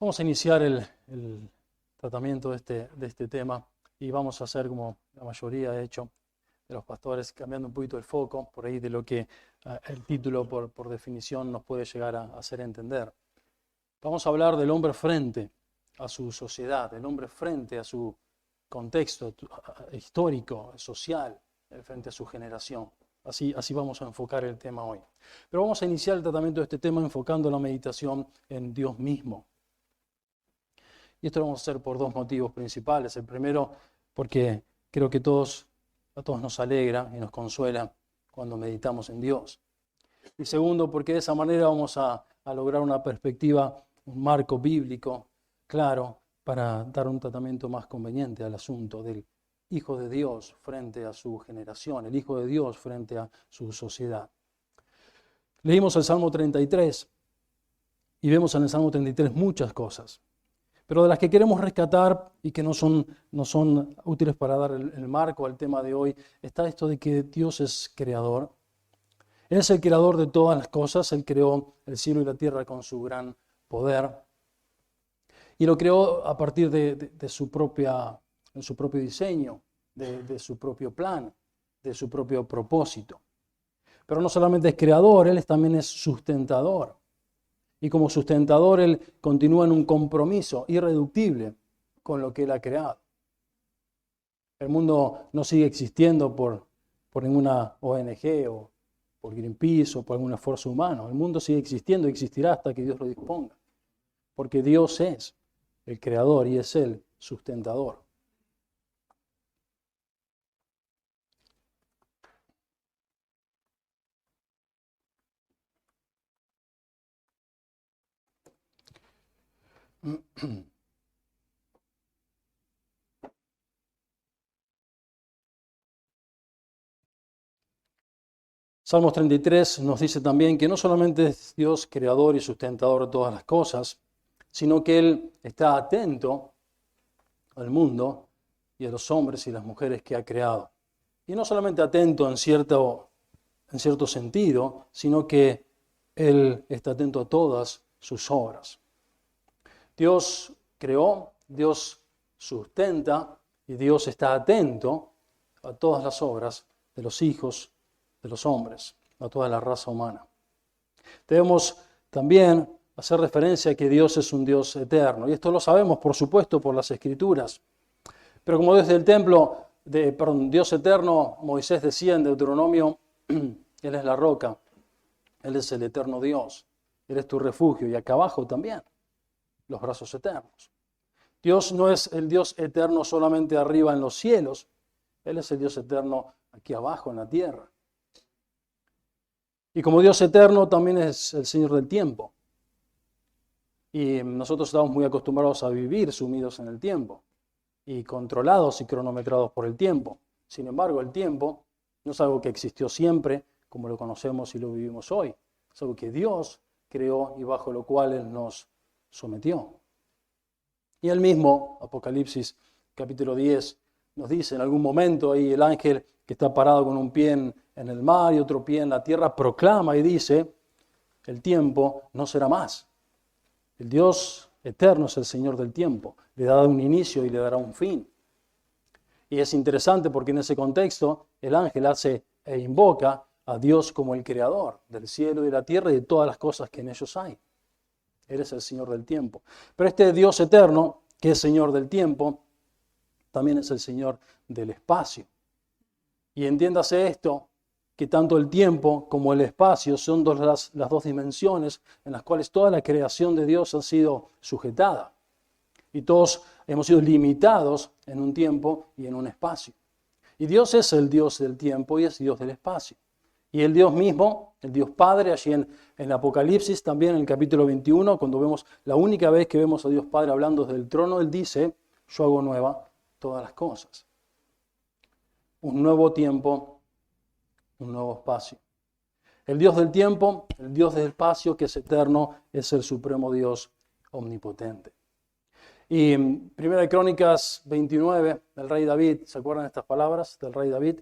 Vamos a iniciar el tratamiento de este tema y vamos a hacer como la mayoría ha hecho de los pastores, cambiando un poquito el foco por ahí de lo que el título por definición nos puede llegar a hacer entender. Vamos a hablar del hombre frente a su sociedad, el hombre frente a su contexto histórico, social, frente a su generación. Así vamos a enfocar el tema hoy. Pero vamos a iniciar el tratamiento de este tema enfocando la meditación en Dios mismo. Y esto lo vamos a hacer por dos motivos principales. El primero, porque creo que a todos nos alegra y nos consuela cuando meditamos en Dios. Y segundo, porque de esa manera vamos a lograr una perspectiva, un marco bíblico claro para dar un tratamiento más conveniente al asunto del Hijo de Dios frente a su generación, el Hijo de Dios frente a su sociedad. Leímos el Salmo 33 y vemos en el Salmo 33 muchas cosas. Pero de las que queremos rescatar y que no son útiles para dar el marco al tema de hoy, está esto de que Dios es creador. Él es el creador de todas las cosas. Él creó el cielo y la tierra con su gran poder. Y lo creó a partir de su propio diseño, de su propio plan, de su propio propósito. Pero no solamente es creador, Él también es sustentador. Y como sustentador, Él continúa en un compromiso irreductible con lo que Él ha creado. El mundo no sigue existiendo por ninguna ONG o por Greenpeace o por algún esfuerzo humano. El mundo sigue existiendo y existirá hasta que Dios lo disponga. Porque Dios es el creador y es el sustentador. Salmos 33 nos dice también que no solamente es Dios creador y sustentador de todas las cosas, sino que Él está atento al mundo y a los hombres y las mujeres que ha creado. Y no solamente atento en cierto sentido, sino que Él está atento a todas sus obras. Dios creó, Dios sustenta y Dios está atento a todas las obras de los hijos de los hombres, a toda la raza humana. Debemos también hacer referencia a que Dios es un Dios eterno. Y esto lo sabemos, por supuesto, por las Escrituras. Pero como desde el templo, Dios eterno, Moisés decía en Deuteronomio, Él es la roca, Él es el eterno Dios, Él es tu refugio. Y acá abajo también, los brazos eternos. Dios no es el Dios eterno solamente arriba en los cielos, Él es el Dios eterno aquí abajo en la tierra. Y como Dios eterno también es el Señor del tiempo. Y nosotros estamos muy acostumbrados a vivir sumidos en el tiempo y controlados y cronometrados por el tiempo. Sin embargo, el tiempo no es algo que existió siempre como lo conocemos y lo vivimos hoy. Es algo que Dios creó y bajo lo cual Él nos sometió. Y Él mismo, Apocalipsis capítulo 10, nos dice en algún momento ahí el ángel que está parado con un pie en el mar y otro pie en la tierra, proclama y dice, el tiempo no será más. El Dios eterno es el Señor del tiempo. Le dará un inicio y le dará un fin. Y es interesante porque en ese contexto el ángel hace e invoca a Dios como el creador del cielo y de la tierra y de todas las cosas que en ellos hay. Él es el Señor del tiempo. Pero este Dios eterno, que es Señor del tiempo, también es el Señor del espacio. Y entiéndase esto, que tanto el tiempo como el espacio son las dos dimensiones en las cuales toda la creación de Dios ha sido sujetada. Y todos hemos sido limitados en un tiempo y en un espacio. Y Dios es el Dios del tiempo y es Dios del espacio. Y el Dios mismo, el Dios Padre, allí en Apocalipsis, también en el capítulo 21, cuando vemos la única vez que vemos a Dios Padre hablando desde el trono, Él dice, yo hago nueva todas las cosas. Un nuevo tiempo, un nuevo espacio. El Dios del tiempo, el Dios del espacio, que es eterno, es el supremo Dios omnipotente. Y en 1 Crónicas 29, del rey David, ¿se acuerdan estas palabras del rey David?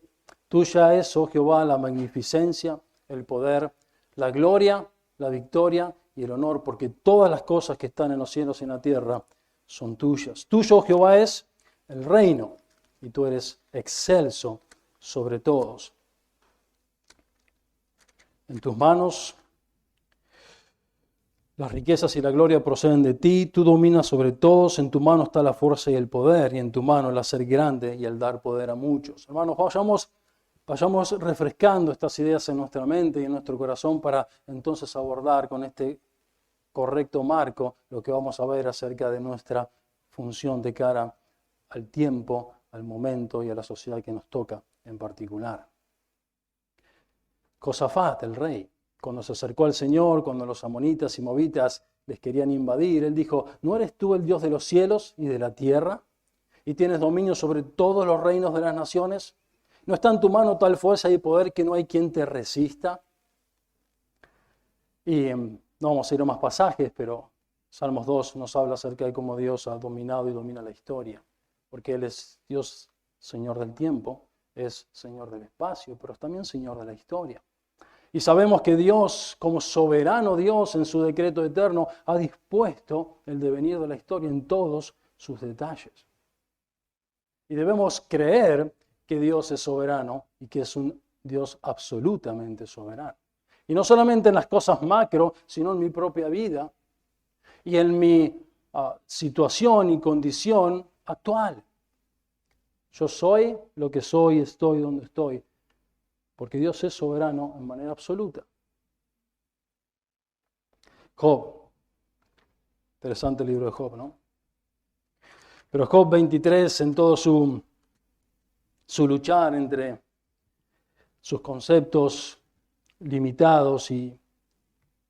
Tuya es, oh Jehová, la magnificencia, el poder, la gloria, la victoria y el honor, porque todas las cosas que están en los cielos y en la tierra son tuyas. Tuyo, Jehová, es el reino, y tú eres excelso sobre todos. En tus manos las riquezas y la gloria proceden de ti, tú dominas sobre todos, en tu mano está la fuerza y el poder, y en tu mano el hacer grande y el dar poder a muchos. Hermanos, vayamos refrescando estas ideas en nuestra mente y en nuestro corazón para entonces abordar con este correcto marco lo que vamos a ver acerca de nuestra función de cara al tiempo, al momento y a la sociedad que nos toca en particular. Josafat, el rey, cuando se acercó al Señor, cuando los amonitas y moabitas les querían invadir, él dijo: ¿no eres tú el Dios de los cielos y de la tierra? ¿Y tienes dominio sobre todos los reinos de las naciones? ¿No está en tu mano tal fuerza y poder que no hay quien te resista? Y no vamos a ir a más pasajes, pero Salmos 2 nos habla acerca de cómo Dios ha dominado y domina la historia. Porque Él es Dios, Señor del tiempo, es Señor del espacio, pero es también Señor de la historia. Y sabemos que Dios, como soberano Dios en su decreto eterno, ha dispuesto el devenir de la historia en todos sus detalles. Y debemos creer que Dios es soberano y que es un Dios absolutamente soberano. Y no solamente en las cosas macro, sino en mi propia vida y en mi situación y condición actual. Yo soy lo que soy, estoy donde estoy, porque Dios es soberano en manera absoluta. Job. Interesante el libro de Job, ¿no? Pero Job 23, en todo su luchar entre sus conceptos limitados y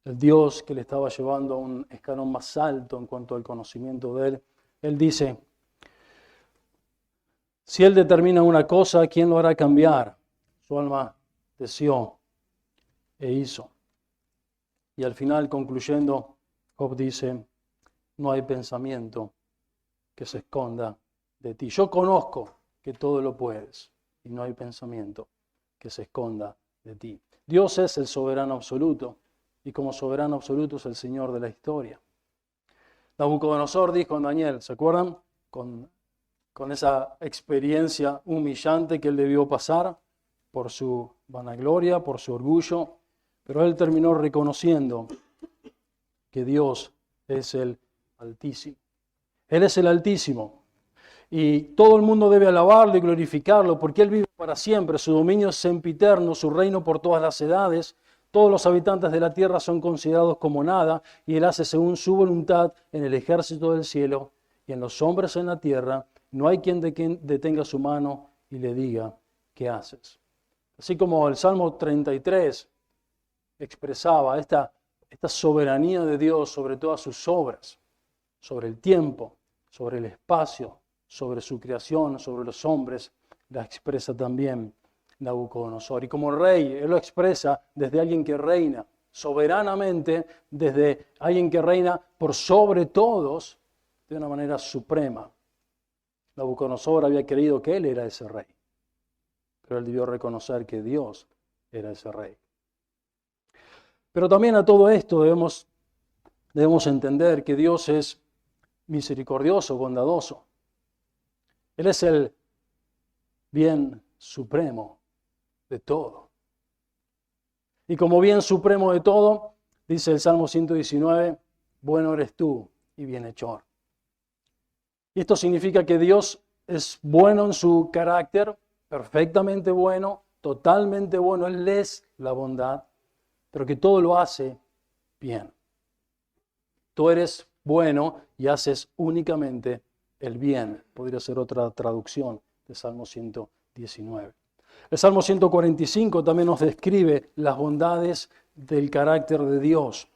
el Dios que le estaba llevando a un escalón más alto en cuanto al conocimiento de él dice: si Él determina una cosa, ¿quién lo hará cambiar? Su alma deseó e hizo. Y al final, concluyendo, Job dice: no hay pensamiento que se esconda de ti. Yo conozco que todo lo puedes y no hay pensamiento que se esconda de ti. Dios es el soberano absoluto y como soberano absoluto es el Señor de la historia. Nabucodonosor dijo en Daniel, ¿se acuerdan? Con esa experiencia humillante que él debió pasar por su vanagloria, por su orgullo, pero él terminó reconociendo que Dios es el Altísimo. Él es el Altísimo. Y todo el mundo debe alabarlo y glorificarlo porque Él vive para siempre. Su dominio es sempiterno, su reino por todas las edades. Todos los habitantes de la tierra son considerados como nada y Él hace según su voluntad en el ejército del cielo y en los hombres en la tierra. No hay quien detenga su mano y le diga: ¿qué haces? Así como el Salmo 33 expresaba esta soberanía de Dios sobre todas sus obras, sobre el tiempo, sobre el espacio, sobre su creación, sobre los hombres, la expresa también Nabucodonosor. Y como rey, él lo expresa desde alguien que reina soberanamente, desde alguien que reina por sobre todos, de una manera suprema. Nabucodonosor había creído que él era ese rey, pero él debió reconocer que Dios era ese rey. Pero también a todo esto debemos entender que Dios es misericordioso, bondadoso. Él es el bien supremo de todo. Y como bien supremo de todo, dice el Salmo 119, bueno eres tú y bienhechor. Y esto significa que Dios es bueno en su carácter, perfectamente bueno, totalmente bueno. Él es la bondad, pero que todo lo hace bien. Tú eres bueno y haces únicamente el bien. Podría ser otra traducción de Salmo 119. El Salmo 145 también nos describe las bondades del carácter de Dios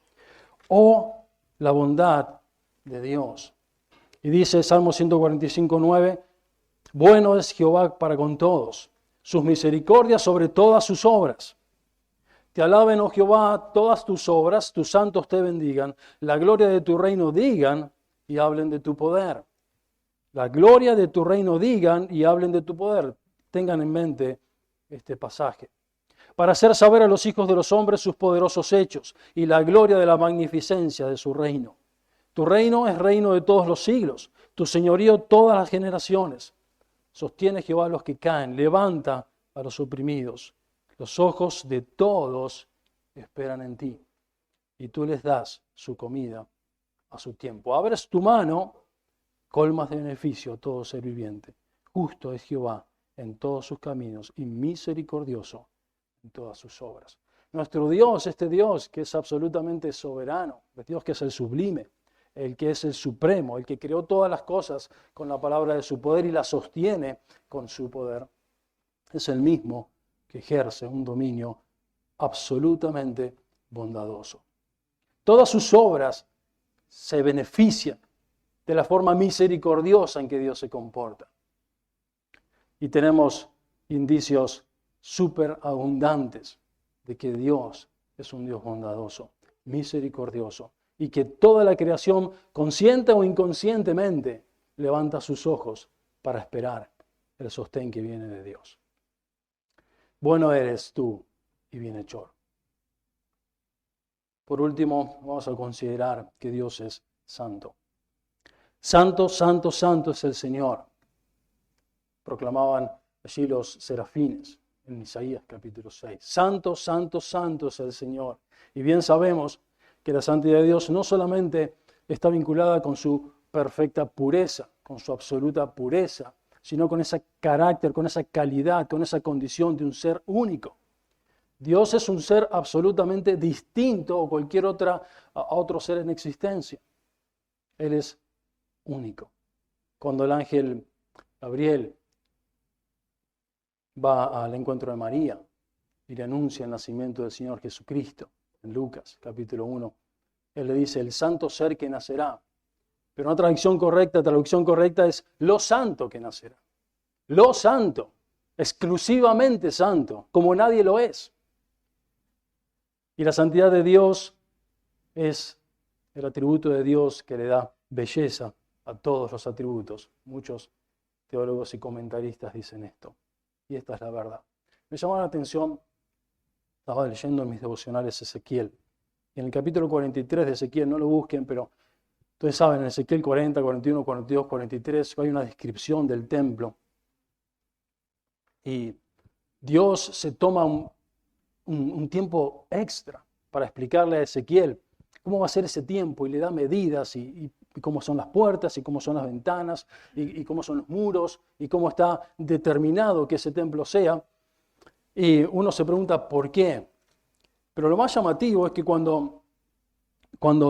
o la bondad de Dios. Y dice Salmo 145:9, bueno es Jehová para con todos, sus misericordias sobre todas sus obras. Te alaben, oh Jehová, todas tus obras, tus santos te bendigan, la gloria de tu reino digan y hablen de tu poder. La gloria de tu reino digan y hablen de tu poder. Tengan en mente este pasaje. para hacer saber a los hijos de los hombres sus poderosos hechos y la gloria de la magnificencia de su reino. Tu reino es reino de todos los siglos, tu señorío todas las generaciones. Sostiene Jehová a los que caen, levanta a los oprimidos. Los ojos de todos esperan en ti, y tú les das su comida a su tiempo. Abres tu mano, colmas de beneficio a todo ser viviente. Justo es Jehová en todos sus caminos y misericordioso en todas sus obras. Nuestro Dios, este Dios que es absolutamente soberano, el Dios que es el sublime, el que es el supremo, el que creó todas las cosas con la palabra de su poder y las sostiene con su poder, es el mismo que ejerce un dominio absolutamente bondadoso. Todas sus obras se benefician de la forma misericordiosa en que Dios se comporta. Y tenemos indicios súper abundantes de que Dios es un Dios bondadoso, misericordioso, y que toda la creación, consciente o inconscientemente, levanta sus ojos para esperar el sostén que viene de Dios. Bueno eres tú y bienhechor. Por último, vamos a considerar que Dios es santo. Santo, santo, santo es el Señor. Proclamaban allí los serafines en Isaías capítulo 6. Santo, santo, santo es el Señor. Y bien sabemos que la santidad de Dios no solamente está vinculada con su perfecta pureza, con su absoluta pureza, sino con ese carácter, con esa calidad, con esa condición de un ser único. Dios es un ser absolutamente distinto a cualquier otro ser en existencia. Él es único. Cuando el ángel Gabriel va al encuentro de María y le anuncia el nacimiento del Señor Jesucristo, en Lucas capítulo 1, él le dice, el santo ser que nacerá. Pero una traducción correcta es lo santo que nacerá. Lo santo, exclusivamente santo, como nadie lo es. Y la santidad de Dios es el atributo de Dios que le da belleza a todos los atributos. Muchos teólogos y comentaristas dicen esto. Y esta es la verdad. Me llamó la atención, estaba leyendo en mis devocionales Ezequiel. Y en el capítulo 43 de Ezequiel, no lo busquen, pero ustedes saben, en Ezequiel 40, 41, 42, 43, hay una descripción del templo. Y Dios se toma un tiempo extra para explicarle a Ezequiel cómo va a ser ese tiempo y le da medidas y cómo son las puertas y cómo son las ventanas y cómo son los muros y cómo está determinado que ese templo sea. Y uno se pregunta por qué. Pero lo más llamativo es que cuando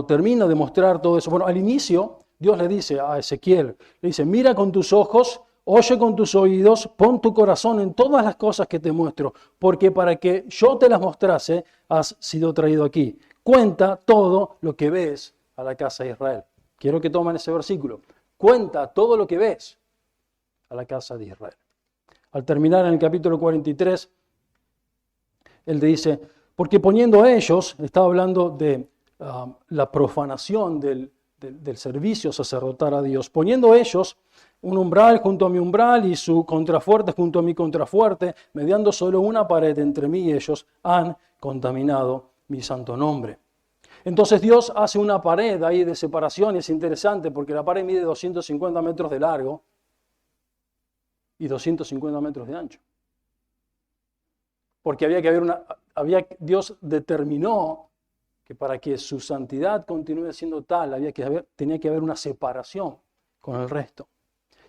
termina de mostrar todo eso, bueno, al inicio Dios le dice a Ezequiel, le dice, mira con tus ojos, oye con tus oídos, pon tu corazón en todas las cosas que te muestro, porque para que yo te las mostrase has sido traído aquí. Cuenta todo lo que ves a la casa de Israel. Quiero que tomen ese versículo. Cuenta todo lo que ves a la casa de Israel. Al terminar en el capítulo 43, él dice, porque poniendo a ellos, estaba hablando de la profanación del servicio sacerdotal a Dios, poniendo a ellos un umbral junto a mi umbral y su contrafuerte junto a mi contrafuerte, mediando solo una pared entre mí y ellos, han contaminado mi santo nombre. Entonces Dios hace una pared ahí de separación y es interesante porque la pared mide 250 metros de largo y 250 metros de ancho. Porque Dios determinó que para que su santidad continúe siendo tal, tenía que haber una separación con el resto.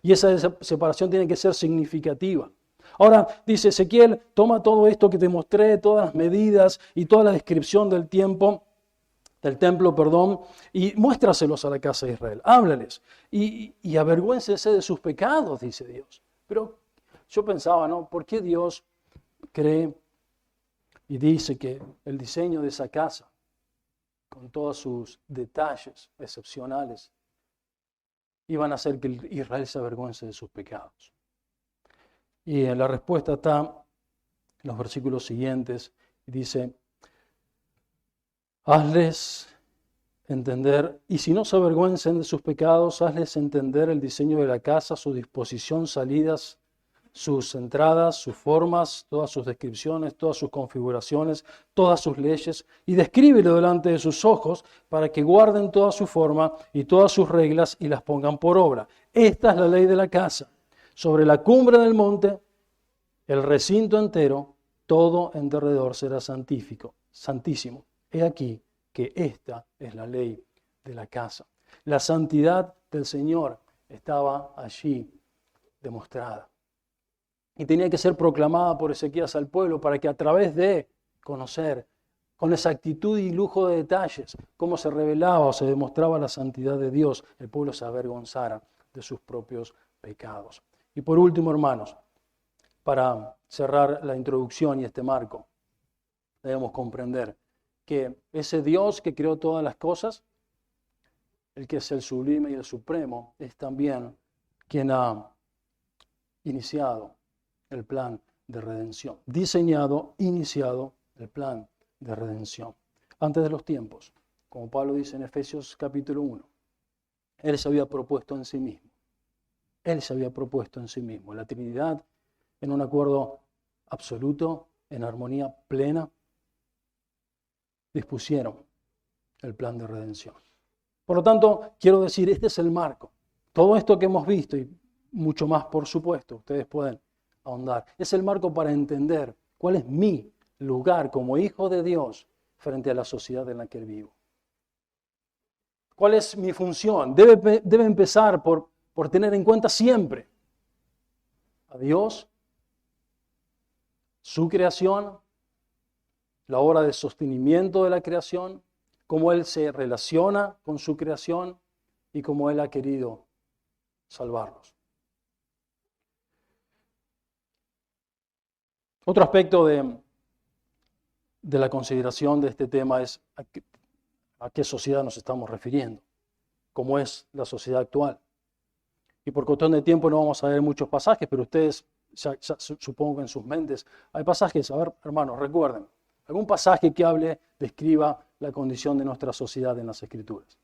Y esa separación tiene que ser significativa. Ahora, dice Ezequiel, toma todo esto que te mostré, todas las medidas y toda la descripción del templo, y muéstraselos a la casa de Israel. Háblales y avergüéncese de sus pecados, dice Dios. Pero yo pensaba, ¿no? ¿Por qué Dios cree y dice que el diseño de esa casa, con todos sus detalles excepcionales, iban a hacer que Israel se avergüence de sus pecados? Y la respuesta está en los versículos siguientes. Y dice, hazles entender, y si no se avergüencen de sus pecados, hazles entender el diseño de la casa, su disposición, salidas sus entradas, sus formas, todas sus descripciones, todas sus configuraciones, todas sus leyes, y descríbelo delante de sus ojos para que guarden toda su forma y todas sus reglas y las pongan por obra. Esta es la ley de la casa. Sobre la cumbre del monte, el recinto entero, todo en derredor será santísimo. He aquí que esta es la ley de la casa. La santidad del Señor estaba allí demostrada. Y tenía que ser proclamada por Ezequías al pueblo para que a través de conocer con exactitud y lujo de detalles cómo se revelaba o se demostraba la santidad de Dios, el pueblo se avergonzara de sus propios pecados. Y por último, hermanos, para cerrar la introducción y este marco, debemos comprender que ese Dios que creó todas las cosas, el que es el sublime y el supremo, es también quien ha iniciado el plan de redención, diseñado, iniciado el plan de redención. Antes de los tiempos, como Pablo dice en Efesios capítulo 1, Él se había propuesto en sí mismo. Él se había propuesto en sí mismo. La Trinidad, en un acuerdo absoluto, en armonía plena, dispusieron el plan de redención. Por lo tanto, quiero decir, este es el marco. Todo esto que hemos visto y mucho más, por supuesto, ustedes pueden ahondar. Es el marco para entender cuál es mi lugar como hijo de Dios frente a la sociedad en la que vivo. ¿Cuál es mi función? Debe empezar por tener en cuenta siempre a Dios, su creación, la obra de sostenimiento de la creación, cómo Él se relaciona con su creación y cómo Él ha querido salvarnos. Otro aspecto de la consideración de este tema es a qué sociedad nos estamos refiriendo, cómo es la sociedad actual. Y por cuestión de tiempo no vamos a ver muchos pasajes, pero ustedes, ya supongo que en sus mentes, hay pasajes, a ver, hermanos, recuerden, algún pasaje que describa la condición de nuestra sociedad en las Escrituras.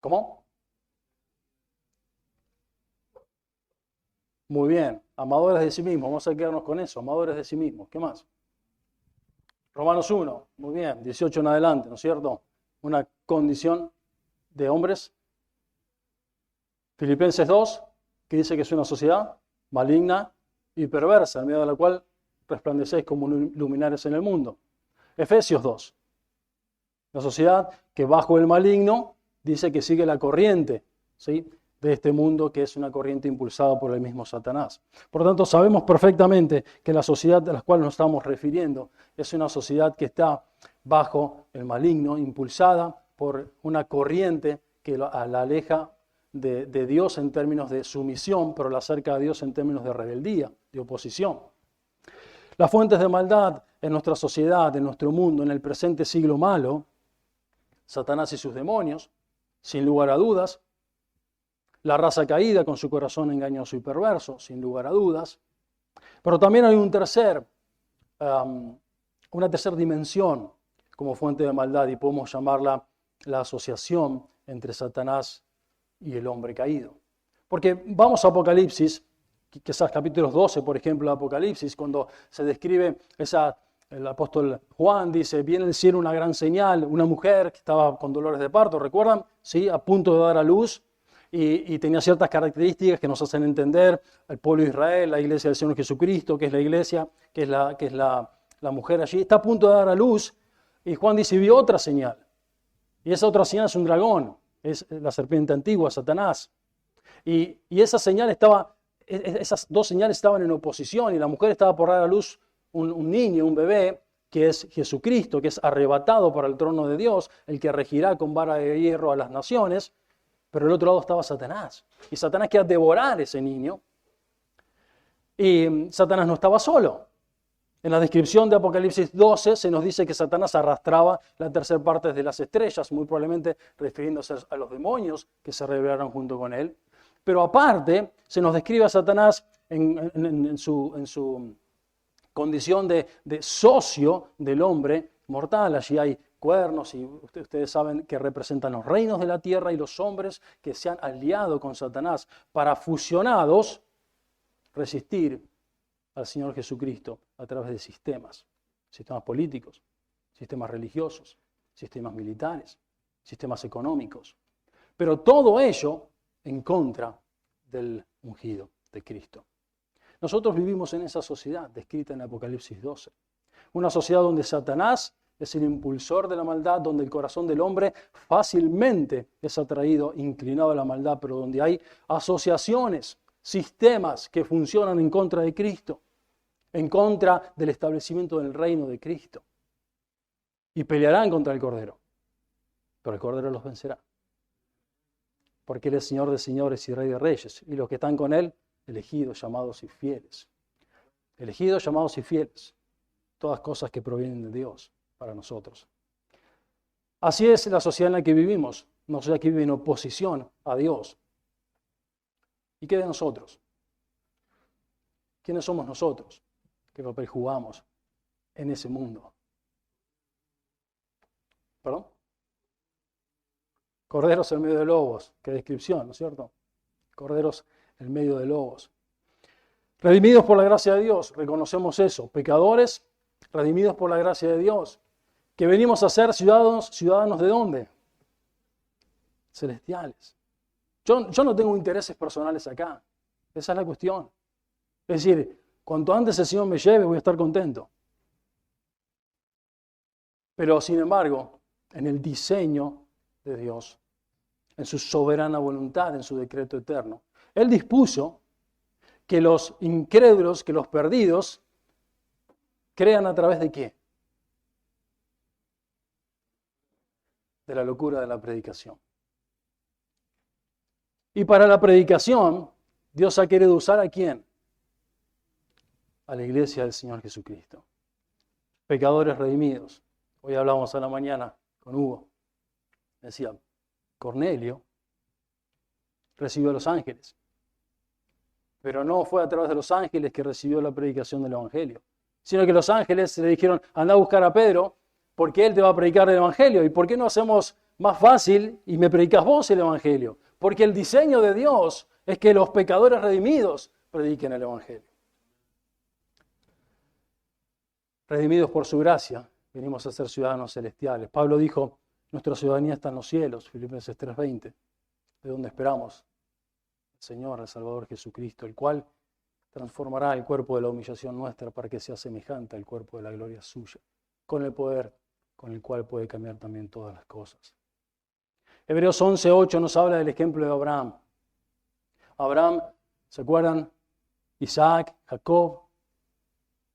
¿Cómo? Muy bien, amadores de sí mismos, vamos a quedarnos con eso, amadores de sí mismos. ¿Qué más? Romanos 1, muy bien, 18 en adelante, ¿no es cierto? Una condición de hombres. Filipenses 2, que dice que es una sociedad maligna y perversa, en medio de la cual resplandecéis como luminares en el mundo. Efesios 2, la sociedad que bajo el maligno dice que sigue la corriente, ¿sí?, de este mundo, que es una corriente impulsada por el mismo Satanás. Por lo tanto, sabemos perfectamente que la sociedad a la cual nos estamos refiriendo es una sociedad que está bajo el maligno, impulsada por una corriente que la aleja de Dios en términos de sumisión, pero la acerca a Dios en términos de rebeldía, de oposición. Las fuentes de maldad en nuestra sociedad, en nuestro mundo, en el presente siglo malo, Satanás y sus demonios, sin lugar a dudas. La raza caída con su corazón engañoso y perverso, sin lugar a dudas. Pero también hay una tercera dimensión como fuente de maldad, y podemos llamarla la asociación entre Satanás y el hombre caído. Porque vamos a Apocalipsis, quizás capítulos 12, por ejemplo, de Apocalipsis, cuando se describe el apóstol Juan dice, viene del cielo una gran señal, una mujer que estaba con dolores de parto, ¿recuerdan? ¿Sí? A punto de dar a luz. Y tenía ciertas características que nos hacen entender el pueblo de Israel, la iglesia del Señor Jesucristo, que es la iglesia, que es la mujer allí. Está a punto de dar a luz y Juan dice, vio otra señal. Y esa otra señal es un dragón, es la serpiente antigua, Satanás. Y esas dos señales estaban en oposición y la mujer estaba por dar a luz un niño, un bebé, que es Jesucristo, que es arrebatado para el trono de Dios, el que regirá con vara de hierro a las naciones. Pero del otro lado estaba Satanás. Y Satanás quería devorar ese niño. Y Satanás no estaba solo. En la descripción de Apocalipsis 12 se nos dice que Satanás arrastraba la tercera parte de las estrellas, muy probablemente refiriéndose a los demonios que se rebelaron junto con él. Pero aparte se nos describe a Satanás en su condición de socio del hombre mortal. Allí hay cuernos, y ustedes saben que representan los reinos de la tierra y los hombres que se han aliado con Satanás para, fusionados, resistir al Señor Jesucristo a través de sistemas políticos, sistemas religiosos, sistemas militares, sistemas económicos. Pero todo ello en contra del ungido de Cristo. Nosotros vivimos en esa sociedad descrita en Apocalipsis 12. Una sociedad donde Satanás es el impulsor de la maldad, donde el corazón del hombre fácilmente es atraído, inclinado a la maldad, pero donde hay asociaciones, sistemas que funcionan en contra de Cristo, en contra del establecimiento del reino de Cristo. Y pelearán contra el Cordero, pero el Cordero los vencerá. Porque Él es Señor de señores y Rey de reyes, y los que están con Él, elegidos, llamados y fieles. Elegidos, llamados y fieles. Todas cosas que provienen de Dios para nosotros. Así es la sociedad en la que vivimos, una sociedad que vive en oposición a Dios. ¿Y qué de nosotros? ¿Quiénes somos nosotros? ¿Qué papel jugamos en ese mundo? ¿Perdón? Corderos en medio de lobos. Qué descripción, ¿no es cierto? Corderos en medio de lobos. Redimidos por la gracia de Dios, reconocemos eso. Pecadores, redimidos por la gracia de Dios. Que venimos a ser ciudadanos ¿de dónde? Celestiales. Yo no tengo intereses personales acá. Esa es la cuestión. Es decir, cuanto antes el Señor me lleve, voy a estar contento. Pero, sin embargo, en el diseño de Dios, en su soberana voluntad, en su decreto eterno, Él dispuso que los incrédulos, que los perdidos, crean a través de ¿qué? De la locura de la predicación. Y para la predicación, Dios ha querido usar ¿a quién? A la iglesia del Señor Jesucristo. Pecadores redimidos. Hoy hablamos a la mañana con Hugo. Decía, Cornelio recibió a los ángeles. Pero no fue a través de los ángeles que recibió la predicación del Evangelio. Sino que los ángeles le dijeron, anda a buscar a Pedro, porque él te va a predicar el Evangelio. ¿Y por qué no hacemos más fácil y me predicas vos el Evangelio? Porque el diseño de Dios es que los pecadores redimidos prediquen el Evangelio. Redimidos por su gracia, venimos a ser ciudadanos celestiales. Pablo dijo, nuestra ciudadanía está en los cielos, Filipenses 3:20, de donde esperamos al Señor, al Salvador Jesucristo, el cual transformará el cuerpo de la humillación nuestra para que sea semejante al cuerpo de la gloria suya, con el poder con el cual puede cambiar también todas las cosas. Hebreos 11:8 nos habla del ejemplo de Abraham. Abraham, ¿se acuerdan? Isaac, Jacob,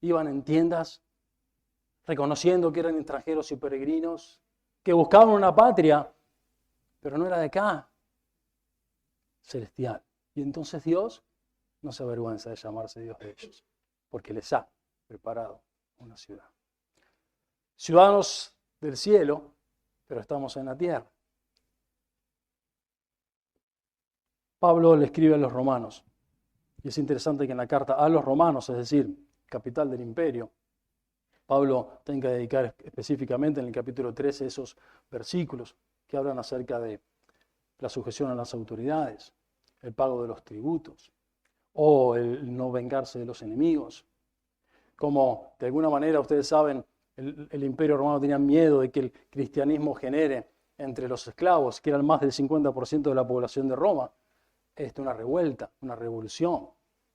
iban en tiendas, reconociendo que eran extranjeros y peregrinos, que buscaban una patria, pero no era de acá, celestial. Y entonces Dios no se avergüenza de llamarse Dios de ellos, porque les ha preparado una ciudad. Ciudadanos del cielo, pero estamos en la tierra. Pablo le escribe a los romanos, y es interesante que en la carta a los romanos, es decir, capital del imperio, Pablo tenga que dedicar específicamente en el capítulo 13 esos versículos que hablan acerca de la sujeción a las autoridades, el pago de los tributos, o el no vengarse de los enemigos. Como de alguna manera ustedes saben, el imperio romano tenía miedo de que el cristianismo genere entre los esclavos, que eran más del 50% de la población de Roma, una revuelta, una revolución.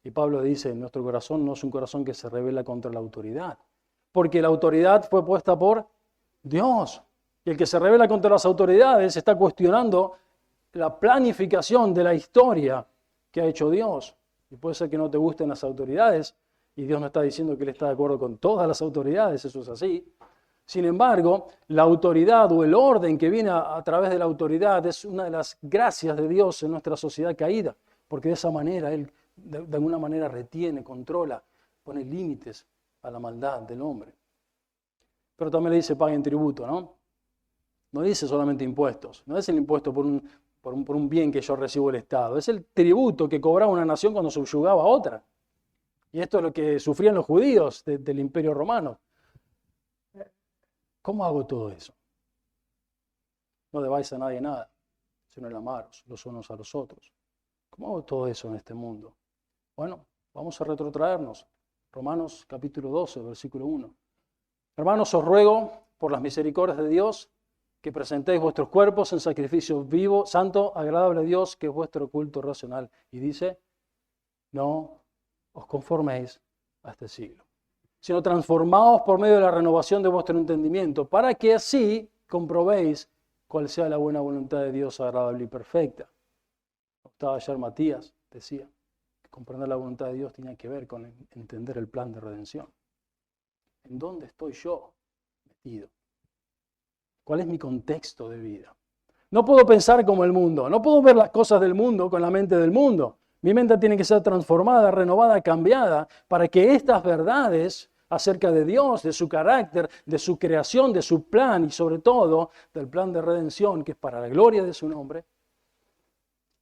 Y Pablo dice, nuestro corazón no es un corazón que se rebela contra la autoridad, porque la autoridad fue puesta por Dios. Y el que se rebela contra las autoridades está cuestionando la planificación de la historia que ha hecho Dios. Y puede ser que no te gusten las autoridades, y Dios no está diciendo que Él está de acuerdo con todas las autoridades, eso es así. Sin embargo, la autoridad o el orden que viene a través de la autoridad es una de las gracias de Dios en nuestra sociedad caída, porque de esa manera Él de alguna manera retiene, controla, pone límites a la maldad del hombre. Pero también le dice paguen tributo, ¿no? No dice solamente impuestos, no es el impuesto por un bien que yo recibo del Estado, es el tributo que cobraba una nación cuando subyugaba a otra. Y esto es lo que sufrían los judíos del imperio romano. ¿Cómo hago todo eso? No debáis a nadie nada, sino el amaros los unos a los otros. ¿Cómo hago todo eso en este mundo? Bueno, vamos a retrotraernos. Romanos capítulo 12, versículo 1. Hermanos, os ruego, por las misericordias de Dios, que presentéis vuestros cuerpos en sacrificio vivo, santo, agradable a Dios, que es vuestro culto racional. Y dice, no os conforméis a este siglo, sino transformaos por medio de la renovación de vuestro entendimiento, para que así comprobéis cuál sea la buena voluntad de Dios agradable y perfecta. Estaba ayer Matías, decía, que comprender la voluntad de Dios tenía que ver con entender el plan de redención. ¿En dónde estoy yo metido? ¿Cuál es mi contexto de vida? No puedo pensar como el mundo, no puedo ver las cosas del mundo con la mente del mundo. Mi mente tiene que ser transformada, renovada, cambiada, para que estas verdades acerca de Dios, de su carácter, de su creación, de su plan y sobre todo del plan de redención, que es para la gloria de su nombre,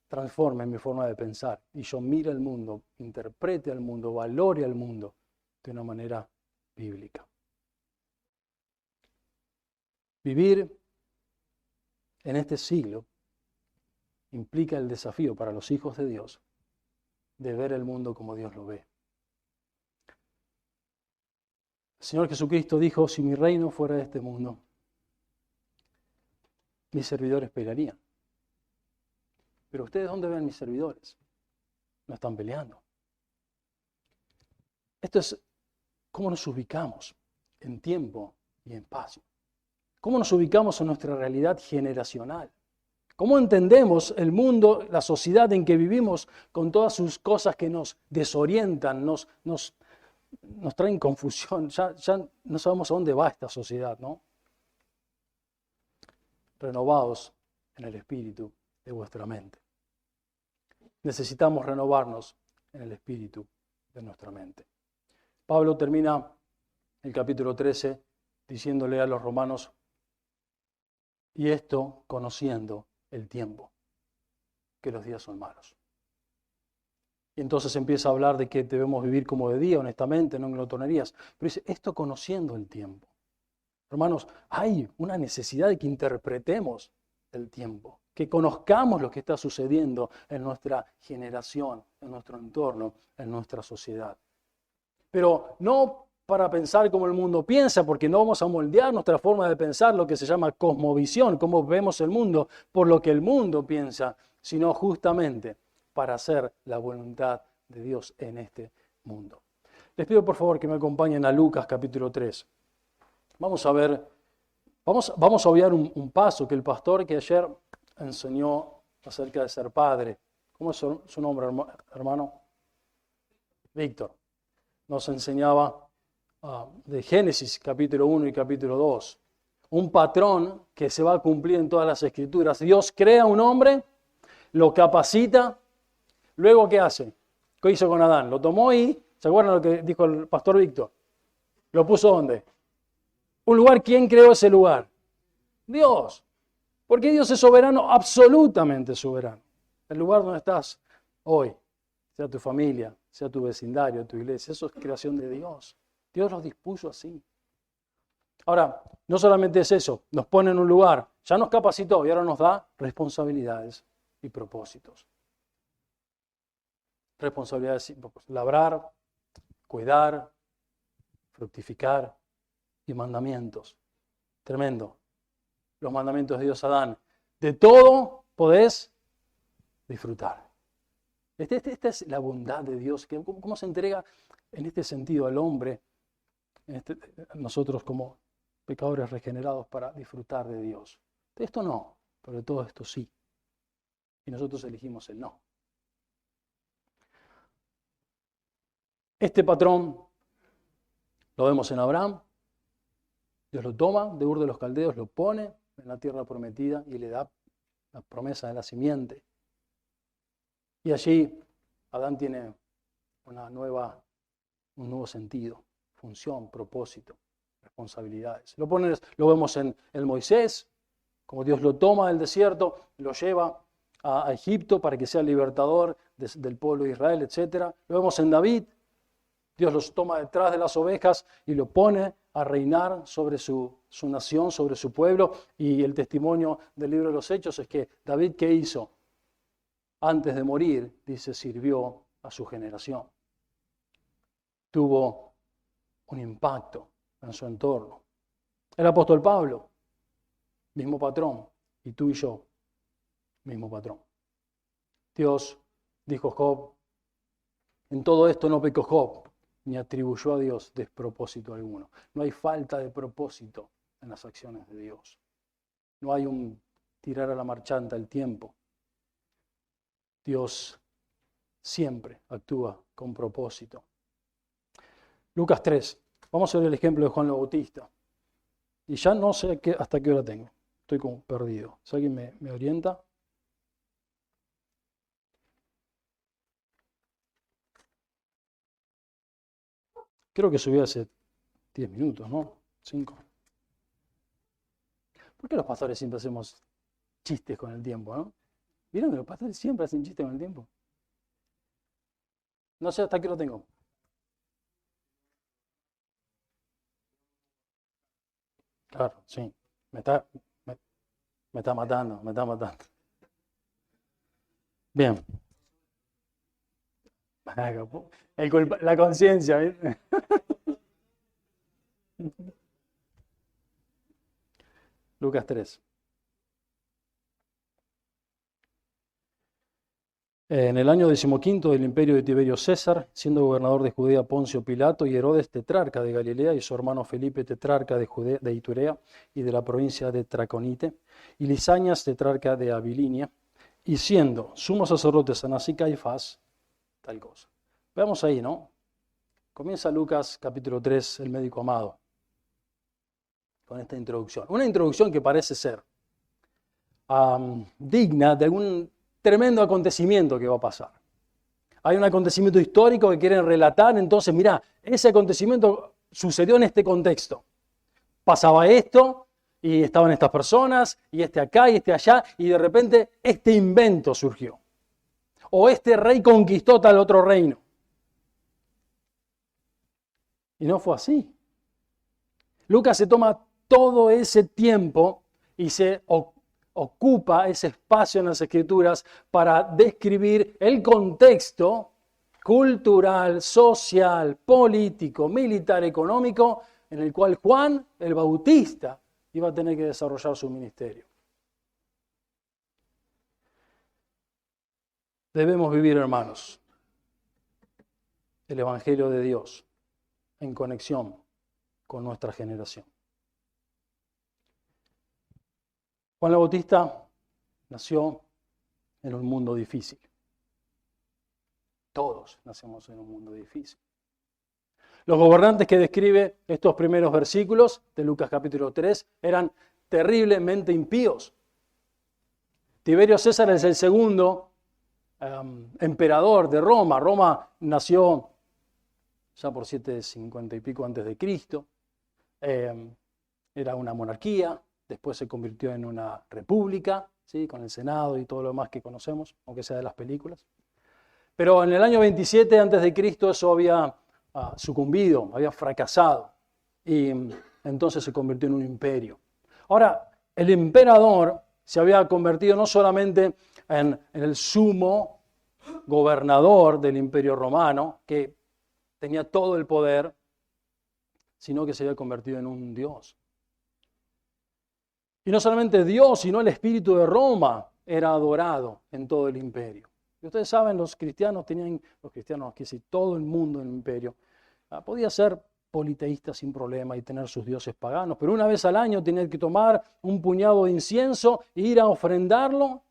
transformen mi forma de pensar y yo mire el mundo, interprete al mundo, valore al mundo de una manera bíblica. Vivir en este siglo implica el desafío para los hijos de Dios de ver el mundo como Dios lo ve. El Señor Jesucristo dijo, si mi reino fuera de este mundo, mis servidores pelearían. Pero ustedes, ¿dónde ven mis servidores? No están peleando. Esto es cómo nos ubicamos en tiempo y en espacio. Cómo nos ubicamos en nuestra realidad generacional. Cómo entendemos el mundo, la sociedad en que vivimos con todas sus cosas que nos desorientan, nos traen confusión. Ya no sabemos a dónde va esta sociedad, ¿no? Renovados en el espíritu de vuestra mente. Necesitamos renovarnos en el espíritu de nuestra mente. Pablo termina el capítulo 13 diciéndole a los romanos, y esto conociendo el tiempo, que los días son malos. Y entonces empieza a hablar de que debemos vivir como de día, honestamente, no en glotonerías. Pero dice, esto conociendo el tiempo. Hermanos, hay una necesidad de que interpretemos el tiempo, que conozcamos lo que está sucediendo en nuestra generación, en nuestro entorno, en nuestra sociedad. Pero no para pensar como el mundo piensa, porque no vamos a moldear nuestra forma de pensar, lo que se llama cosmovisión, cómo vemos el mundo por lo que el mundo piensa, sino justamente para hacer la voluntad de Dios en este mundo. Les pido por favor que me acompañen a Lucas capítulo 3. Vamos a ver, vamos a obviar un paso que el pastor que ayer enseñó acerca de ser padre. ¿Cómo es su nombre, hermano? Víctor. Nos enseñaba de Génesis capítulo 1 y capítulo 2. Un patrón que se va a cumplir en todas las escrituras. Dios crea un hombre, lo capacita, luego ¿qué hace? ¿Qué hizo con Adán? Lo tomó y, ¿se acuerdan lo que dijo el pastor Víctor? ¿Lo puso dónde? Un lugar, ¿quién creó ese lugar? Dios. Porque Dios es soberano, absolutamente soberano. El lugar donde estás hoy, sea tu familia, sea tu vecindario, tu iglesia, eso es creación de Dios. Dios los dispuso así. Ahora, no solamente es eso, nos pone en un lugar, ya nos capacitó y ahora nos da responsabilidades y propósitos. Responsabilidades, labrar, cuidar, fructificar y mandamientos. Tremendo. Los mandamientos de Dios a Adán. De todo podés disfrutar. Esta es la bondad de Dios, que cómo se entrega en este sentido al hombre, nosotros como pecadores regenerados para disfrutar de Dios. De esto no, pero de todo esto sí. Y nosotros elegimos el no. Este patrón lo vemos en Abraham. Dios lo toma de Ur de los Caldeos, lo pone en la tierra prometida y le da la promesa de la simiente. Y allí Adán tiene un nuevo sentido, función, propósito, responsabilidades. Lo vemos en el Moisés, como Dios lo toma del desierto, lo lleva a Egipto para que sea el libertador del pueblo de Israel, etc. Lo vemos en David, Dios los toma detrás de las ovejas y lo pone a reinar sobre su nación, sobre su pueblo. Y el testimonio del libro de los Hechos es que David, ¿qué hizo? Antes de morir, dice, sirvió a su generación. Tuvo un impacto en su entorno. El apóstol Pablo, mismo patrón, y tú y yo, mismo patrón. Dios, dijo Job, en todo esto no pecó Job, ni atribuyó a Dios despropósito alguno. No hay falta de propósito en las acciones de Dios. No hay un tirar a la marchanta el tiempo. Dios siempre actúa con propósito. Lucas 3. Vamos a ver el ejemplo de Juan el Bautista. Y ya no sé hasta qué hora tengo. Estoy como perdido. Si alguien me orienta. Creo que subí hace 10 minutos, ¿no? 5. ¿Por qué los pastores siempre hacemos chistes con el tiempo, no? ¿Vieron que los pastores siempre hacen chistes con el tiempo? No sé hasta qué lo tengo. Claro, sí. Me está matando, me está matando. Bien. La conciencia, ¿viste? Lucas 3. En el año 15 del imperio de Tiberio César, siendo gobernador de Judea Poncio Pilato y Herodes tetrarca de Galilea y su hermano Felipe tetrarca de Iturea y de la provincia de Traconite, y Lisañas tetrarca de Abilinia, y siendo sumos sacerdotes Anás y Caifás, tal cosa. Veamos ahí, ¿no? Comienza Lucas capítulo 3, el médico amado, con esta introducción. Una introducción que parece ser digna de algún tremendo acontecimiento que va a pasar. Hay un acontecimiento histórico que quieren relatar, entonces mirá, ese acontecimiento sucedió en este contexto. Pasaba esto, y estaban estas personas, y este acá, y este allá, y de repente este invento surgió. O este rey conquistó tal otro reino. Y no fue así. Lucas se toma todo ese tiempo y se ocupa ese espacio en las Escrituras para describir el contexto cultural, social, político, militar, económico, en el cual Juan el Bautista iba a tener que desarrollar su ministerio. Debemos vivir, hermanos, el Evangelio de Dios en conexión con nuestra generación. Juan el Bautista nació en un mundo difícil. Todos nacemos en un mundo difícil. Los gobernantes que describe estos primeros versículos de Lucas capítulo 3 eran terriblemente impíos. Tiberio César es el segundo emperador de Roma. Roma nació ya por 750 y pico antes de Cristo. Era una monarquía, después se convirtió en una república, ¿sí? Con el Senado y todo lo demás que conocemos, aunque sea de las películas. Pero en el año 27 antes de Cristo eso había sucumbido, había fracasado, y entonces se convirtió en un imperio. Ahora, el emperador se había convertido no solamente en el sumo gobernador del imperio romano, que tenía todo el poder, sino que se había convertido en un dios. Y no solamente Dios, sino el espíritu de Roma era adorado en todo el imperio. Y ustedes saben, los cristianos, todo el mundo en el imperio, podía ser politeísta sin problema y tener sus dioses paganos, pero una vez al año tenían que tomar un puñado de incienso e ir a ofrendarlo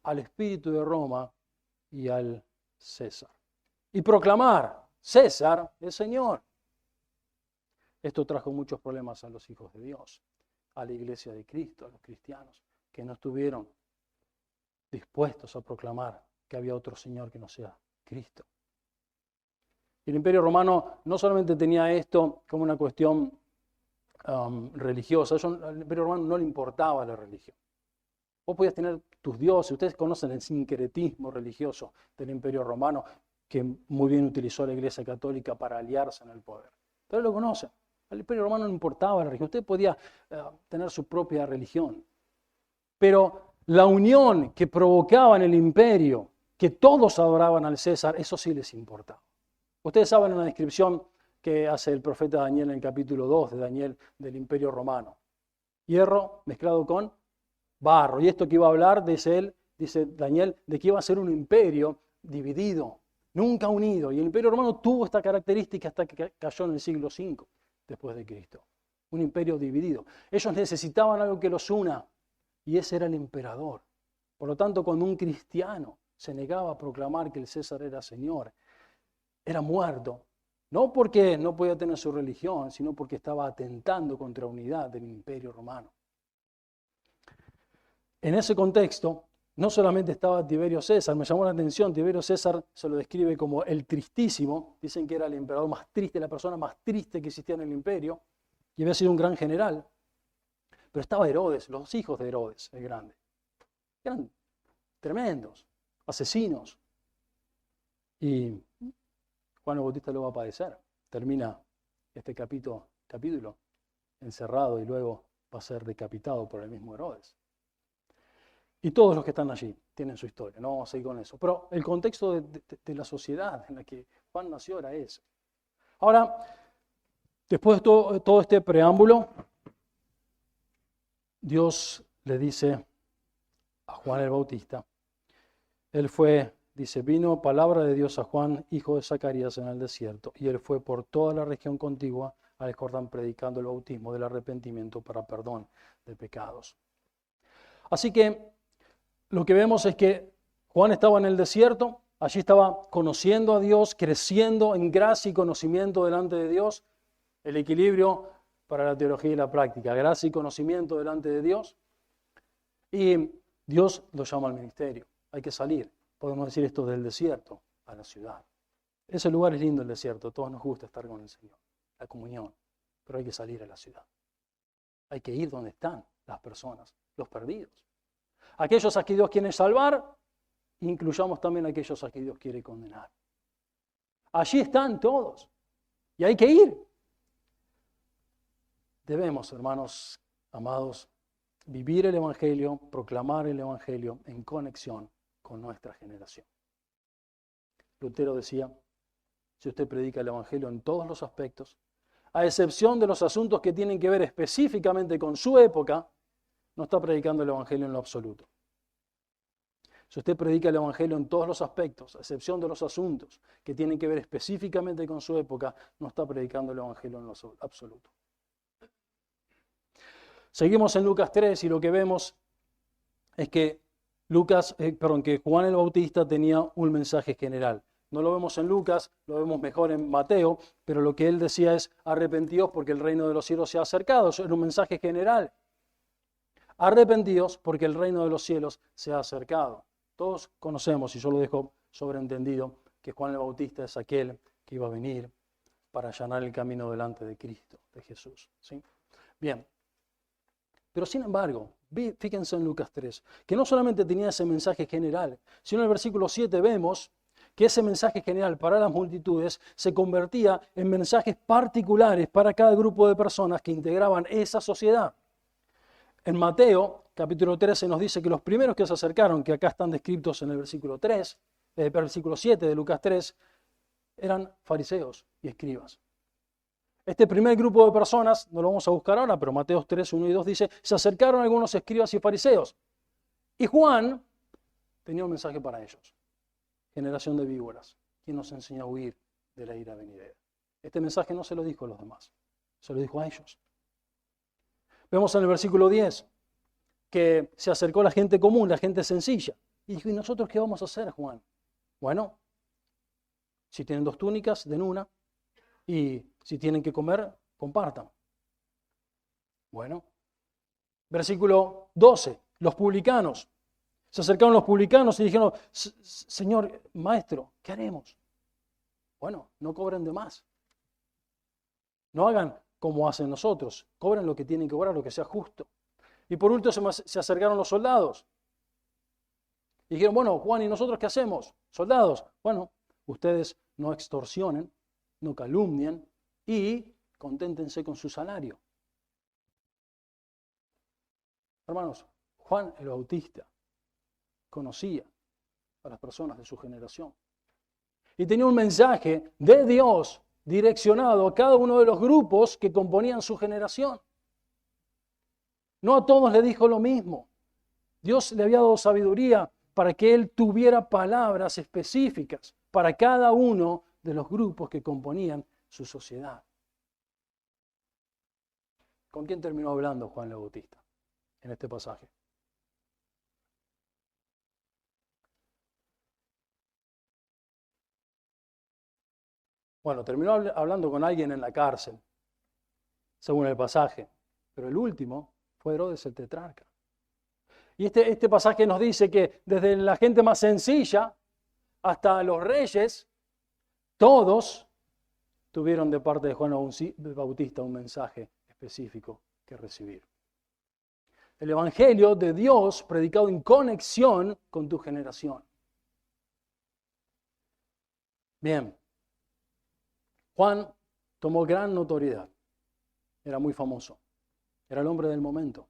al espíritu de Roma y al César. Y proclamar, César es Señor. Esto trajo muchos problemas a los hijos de Dios, a la iglesia de Cristo, a los cristianos, que no estuvieron dispuestos a proclamar que había otro Señor que no sea Cristo. Y el Imperio Romano no solamente tenía esto como una cuestión religiosa, al Imperio Romano no le importaba la religión. Vos podías tener tus dioses, ustedes conocen el sincretismo religioso del Imperio Romano, que muy bien utilizó la Iglesia Católica para aliarse en el poder. Ustedes lo conocen. Al Imperio Romano no importaba la religión. Usted podía tener su propia religión. Pero la unión que provocaba en el imperio, que todos adoraban al César, eso sí les importaba. Ustedes saben una descripción que hace el profeta Daniel en el capítulo 2 de Daniel del Imperio Romano. Hierro mezclado con barro. Y esto que iba a hablar, dice Daniel, de que iba a ser un imperio dividido, nunca unido. Y el Imperio Romano tuvo esta característica hasta que cayó en el siglo V después de Cristo. Un imperio dividido. Ellos necesitaban algo que los una, y ese era el emperador. Por lo tanto, cuando un cristiano se negaba a proclamar que el César era Señor, era muerto. No porque no podía tener su religión, sino porque estaba atentando contra la unidad del Imperio Romano. En ese contexto, no solamente estaba Tiberio César, me llamó la atención, Tiberio César se lo describe como el tristísimo, dicen que era el emperador más triste, la persona más triste que existía en el imperio, y había sido un gran general. Pero estaba Herodes, los hijos de Herodes, el grande. Eran tremendos, asesinos. Y Juan el Bautista lo va a padecer. Termina este capítulo encerrado y luego va a ser decapitado por el mismo Herodes. Y todos los que están allí tienen su historia, no vamos a seguir con eso. Pero el contexto de la sociedad en la que Juan nació era ese. Ahora, después de todo este preámbulo, Dios le dice a Juan el Bautista, él fue, dice, vino palabra de Dios a Juan, hijo de Zacarías, en el desierto, y él fue por toda la región contigua al Jordán predicando el bautismo del arrepentimiento para perdón de pecados. Así que lo que vemos es que Juan estaba en el desierto, allí estaba conociendo a Dios, creciendo en gracia y conocimiento delante de Dios, el equilibrio para la teología y la práctica, gracia y conocimiento delante de Dios. Y Dios lo llama al ministerio. Hay que salir, podemos decir esto, del desierto a la ciudad. Ese lugar es lindo, el desierto, a todos nos gusta estar con el Señor, la comunión, pero hay que salir a la ciudad. Hay que ir donde están las personas, los perdidos. Aquellos a que Dios quiere salvar, incluyamos también a aquellos a que Dios quiere condenar. Allí están todos y hay que ir. Debemos, hermanos amados, vivir el Evangelio, proclamar el Evangelio en conexión con nuestra generación. Lutero decía, si usted predica el Evangelio en todos los aspectos, a excepción de los asuntos que tienen que ver específicamente con su época, no está predicando el Evangelio en lo absoluto. Si usted predica el Evangelio en todos los aspectos, a excepción de los asuntos que tienen que ver específicamente con su época, no está predicando el Evangelio en lo absoluto. Seguimos en Lucas 3 y lo que vemos es que que Juan el Bautista tenía un mensaje general. No lo vemos en Lucas, lo vemos mejor en Mateo, pero lo que él decía es arrepentíos porque el reino de los cielos se ha acercado. Eso era un mensaje general. Arrepentíos porque el reino de los cielos se ha acercado. Todos conocemos, y yo lo dejo sobreentendido, que Juan el Bautista es aquel que iba a venir para allanar el camino delante de Cristo, de Jesús. ¿Sí? Bien. Pero sin embargo, fíjense en Lucas 3, que no solamente tenía ese mensaje general, sino en el versículo 7 vemos que ese mensaje general para las multitudes se convertía en mensajes particulares para cada grupo de personas que integraban esa sociedad. En Mateo, capítulo 13, nos dice que los primeros que se acercaron, que acá están descritos en el versículo 7 de Lucas 3, eran fariseos y escribas. Este primer grupo de personas, no lo vamos a buscar ahora, pero Mateo 3, 1 y 2 dice, se acercaron algunos escribas y fariseos. Y Juan tenía un mensaje para ellos. Generación de víboras, quien nos enseña a huir de la ira venidera. Este mensaje no se lo dijo a los demás, se lo dijo a ellos. Vemos en el versículo 10 que se acercó la gente común, la gente sencilla. Y dijo, ¿y nosotros qué vamos a hacer, Juan? Bueno, si tienen 2 túnicas, den una. Y si tienen que comer, compartan. Bueno. Versículo 12. Los publicanos. Se acercaron los publicanos y dijeron, Señor, maestro, ¿qué haremos? Bueno, no cobren de más. No hagan como hacen nosotros. Cobren lo que tienen que cobrar, lo que sea justo. Y por último se acercaron los soldados. Y dijeron, bueno, Juan, ¿y nosotros qué hacemos? Soldados, bueno, ustedes no extorsionen, no calumnien y Conténtense con su salario. Hermanos, Juan el Bautista conocía a las personas de su generación y tenía un mensaje de Dios direccionado a cada uno de los grupos que componían su generación. No a todos le dijo lo mismo. Dios le había dado sabiduría para que él tuviera palabras específicas para cada uno de los grupos que componían su sociedad. ¿Con quién terminó hablando Juan el Bautista en este pasaje? Bueno, terminó hablando con alguien en la cárcel, según el pasaje, pero el último fue Herodes el tetrarca. Y este pasaje nos dice que desde la gente más sencilla hasta los reyes, todos tuvieron de parte de Juan el Bautista un mensaje específico que recibir. El Evangelio de Dios predicado en conexión con tu generación. Bien, Juan tomó gran notoriedad. Era muy famoso. Era el hombre del momento.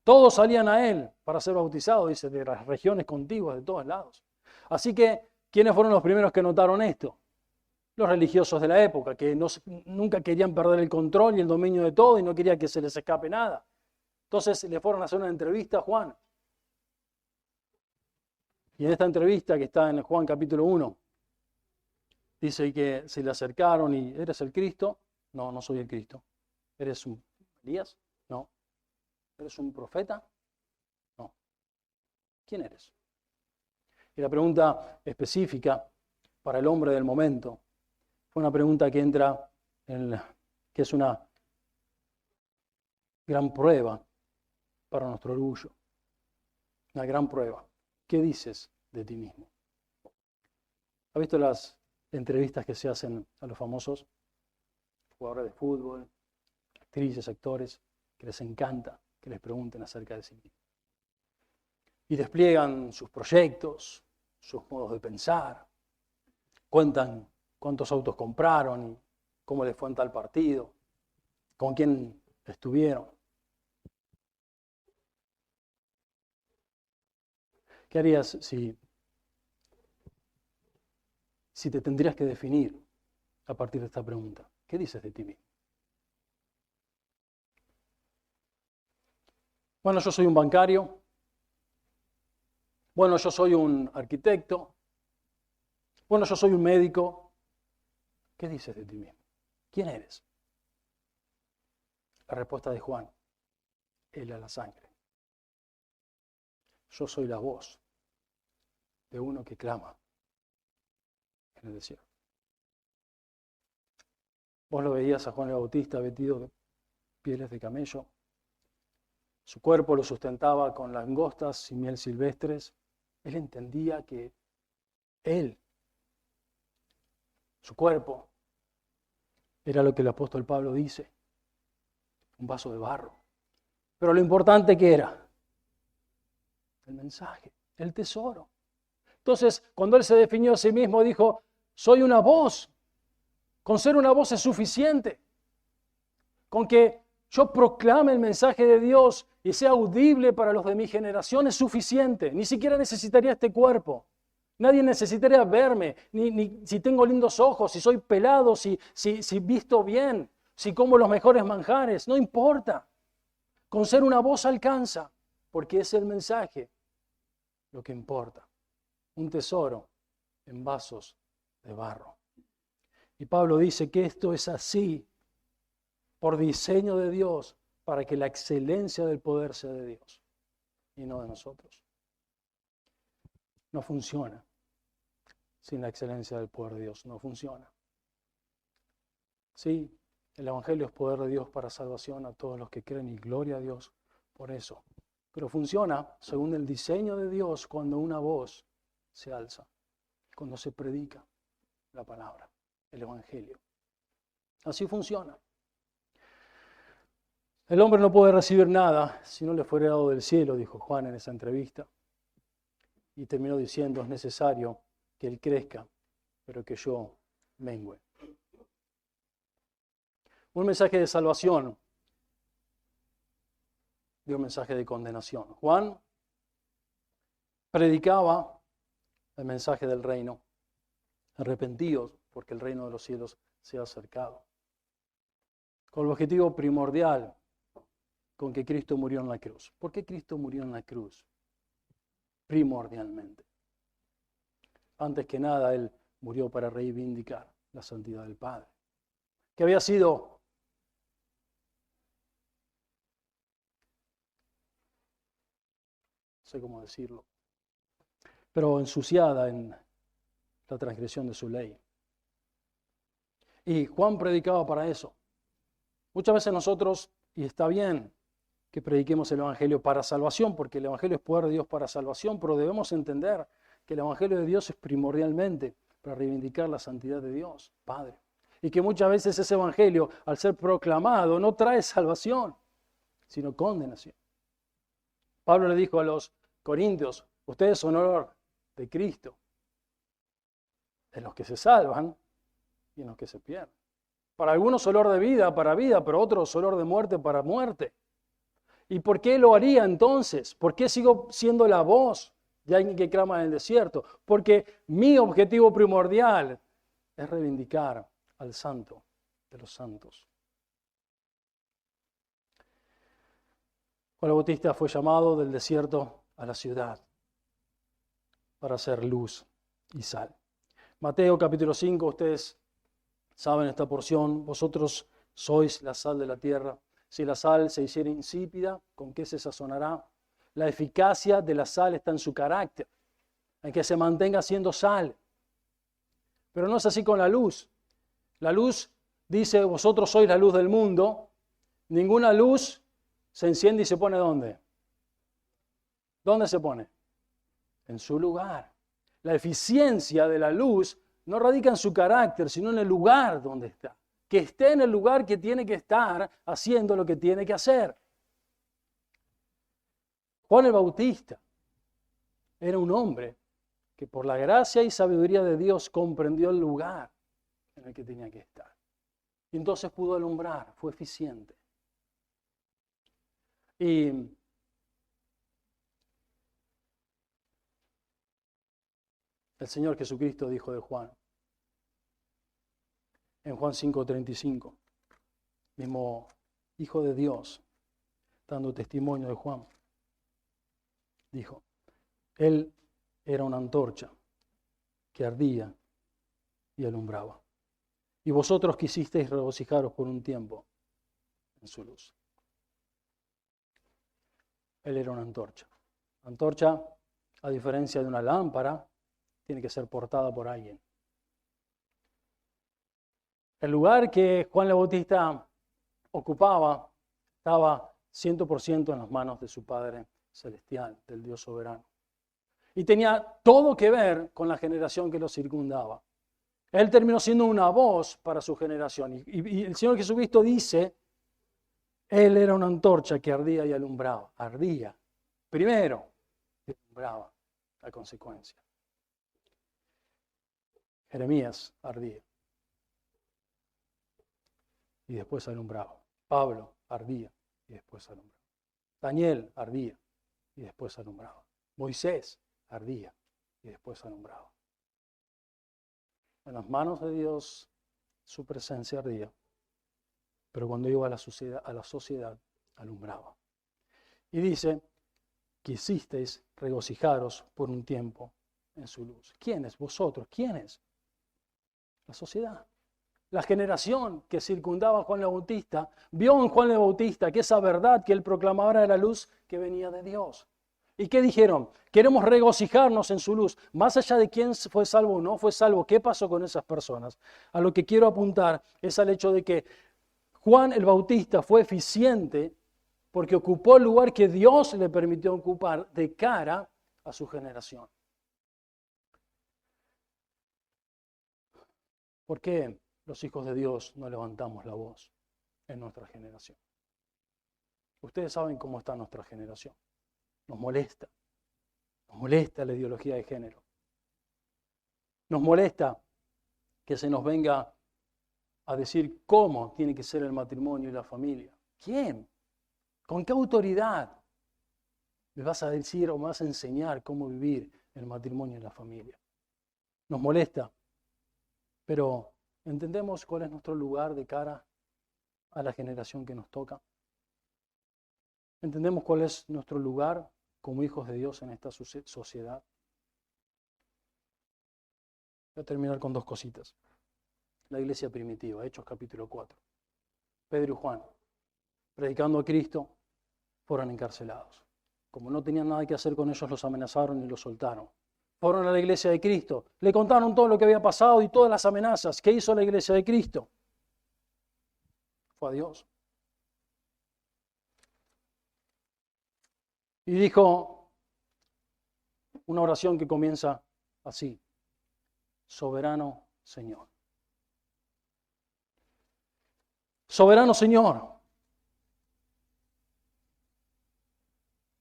Todos salían a él para ser bautizados, dice, de las regiones contiguas, de todos lados. Así que, ¿quiénes fueron los primeros que notaron esto? Los religiosos de la época, que nunca querían perder el control y el dominio de todo y no querían que se les escape nada. Entonces le fueron a hacer una entrevista a Juan. Y en esta entrevista que está en Juan capítulo 1, dice que se le acercaron y ¿eres el Cristo? No, no soy el Cristo. ¿Eres un Elías? No. ¿Eres un profeta? No. ¿Quién eres? Y la pregunta específica para el hombre del momento fue una pregunta que entra que es una gran prueba para nuestro orgullo. Una gran prueba. ¿Qué dices de ti mismo? ¿Has visto las entrevistas que se hacen a los famosos jugadores de fútbol, actrices, actores, que les encanta que les pregunten acerca de sí mismos? Y despliegan sus proyectos, sus modos de pensar, cuentan cuántos autos compraron y cómo les fue en tal partido, con quién estuvieron. ¿Qué harías si te tendrías que definir a partir de esta pregunta? ¿Qué dices de ti mismo? Bueno, yo soy un bancario. Bueno, yo soy un arquitecto. Bueno, yo soy un médico. ¿Qué dices de ti mismo? ¿Quién eres? La respuesta de Juan, él a la sangre. Yo soy la voz de uno que clama en el desierto. Vos lo veías a Juan el Bautista vestido de pieles de camello. Su cuerpo lo sustentaba con langostas y miel silvestres. Él entendía que su cuerpo, era lo que el apóstol Pablo dice, un vaso de barro. Pero lo importante que era, el mensaje, el tesoro. Entonces, cuando él se definió a sí mismo, dijo, soy una voz. Con ser una voz es suficiente. Con que yo proclame el mensaje de Dios y sea audible para los de mi generación es suficiente. Ni siquiera necesitaría este cuerpo. Nadie necesitaría verme, ni si tengo lindos ojos, si soy pelado, si visto bien, si como los mejores manjares. No importa. Con ser una voz alcanza, porque es el mensaje lo que importa. Un tesoro en vasos de barro. Y Pablo dice que esto es así por diseño de Dios, para que la excelencia del poder sea de Dios y no de nosotros. No funciona sin la excelencia del poder de Dios, no funciona. Sí, el Evangelio es poder de Dios para salvación a todos los que creen y gloria a Dios por eso. Pero funciona según el diseño de Dios cuando una voz se alza, cuando se predica la palabra, el Evangelio. Así funciona. El hombre no puede recibir nada si no le fuere dado del cielo, dijo Juan en esa entrevista. Y terminó diciendo, es necesario que él crezca, pero que yo mengüe. Un mensaje de salvación y un mensaje de condenación. Juan predicaba el mensaje del reino. Arrepentidos porque el reino de los cielos se ha acercado. Con el objetivo primordial con que Cristo murió en la cruz. ¿Por qué Cristo murió en la cruz? Primordialmente. Antes que nada, Él murió para reivindicar la santidad del Padre, que había sido no sé cómo decirlo, pero ensuciada en la transgresión de su ley. Y Juan predicaba para eso. Muchas veces nosotros, y está bien que prediquemos el Evangelio para salvación, porque el Evangelio es poder de Dios para salvación, pero debemos entender que el Evangelio de Dios es primordialmente para reivindicar la santidad de Dios, Padre. Y que muchas veces ese Evangelio, al ser proclamado, no trae salvación, sino condenación. Pablo le dijo a los corintios, ustedes son olor de Cristo, en los que se salvan y en los que se pierden. Para algunos olor de vida para vida, pero otros olor de muerte para muerte. ¿Y por qué lo haría entonces? ¿Por qué sigo siendo la voz de alguien que clama en el desierto? Porque mi objetivo primordial es reivindicar al santo de los santos. Juan el Bautista fue llamado del desierto a la ciudad para ser luz y sal. Mateo capítulo 5, ustedes saben esta porción, vosotros sois la sal de la tierra. Si la sal se hiciera insípida, ¿con qué se sazonará? La eficacia de la sal está en su carácter, en que se mantenga siendo sal. Pero no es así con la luz. La luz dice, vosotros sois la luz del mundo. Ninguna luz se enciende y se pone ¿dónde? ¿Dónde se pone? En su lugar. La eficiencia de la luz no radica en su carácter, sino en el lugar donde está. Que esté en el lugar que tiene que estar haciendo lo que tiene que hacer. Juan el Bautista era un hombre que por la gracia y sabiduría de Dios comprendió el lugar en el que tenía que estar. Y entonces pudo alumbrar, fue eficiente. Y el Señor Jesucristo dijo de Juan, en Juan 5:35, mismo Hijo de Dios, dando testimonio de Juan, dijo, Él era una antorcha que ardía y alumbraba. Y vosotros quisisteis regocijaros por un tiempo en su luz. Él era una antorcha. La antorcha, a diferencia de una lámpara, tiene que ser portada por alguien. El lugar que Juan el Bautista ocupaba estaba 100% en las manos de su Padre Celestial, del Dios soberano. Y tenía todo que ver con la generación que lo circundaba. Él terminó siendo una voz para su generación. Y el Señor Jesucristo dice, Él era una antorcha que ardía y alumbraba. Ardía primero y alumbraba la consecuencia. Jeremías ardía y después alumbraba. Pablo ardía y después alumbraba. Daniel ardía y después alumbraba. Moisés ardía y después alumbraba. En las manos de Dios su presencia ardía, pero cuando iba a la sociedad alumbraba. Y dice, quisisteis regocijaros por un tiempo en su luz. ¿Quiénes? Vosotros. ¿Quiénes? La sociedad. La generación que circundaba a Juan el Bautista vio en Juan el Bautista que esa verdad que él proclamaba era la luz que venía de Dios. ¿Y qué dijeron? Queremos regocijarnos en su luz. Más allá de quién fue salvo o no fue salvo, ¿qué pasó con esas personas? A lo que quiero apuntar es al hecho de que Juan el Bautista fue eficiente porque ocupó el lugar que Dios le permitió ocupar de cara a su generación. ¿Por qué los hijos de Dios no levantamos la voz en nuestra generación? Ustedes saben cómo está nuestra generación. Nos molesta la ideología de género. Nos molesta que se nos venga a decir cómo tiene que ser el matrimonio y la familia. ¿Quién? ¿Con qué autoridad me vas a decir o me vas a enseñar cómo vivir el matrimonio y la familia? Nos molesta, pero ¿entendemos cuál es nuestro lugar de cara a la generación que nos toca? ¿Entendemos cuál es nuestro lugar como hijos de Dios en esta sociedad? Voy a terminar con dos cositas. La iglesia primitiva, Hechos capítulo 4. Pedro y Juan, predicando a Cristo, fueron encarcelados. Como no tenían nada que hacer con ellos, los amenazaron y los soltaron. Fueron a la iglesia de Cristo, le contaron todo lo que había pasado y todas las amenazas. ¿Qué hizo la iglesia de Cristo? Fue a Dios. Y dijo una oración que comienza así: Soberano Señor. Soberano Señor.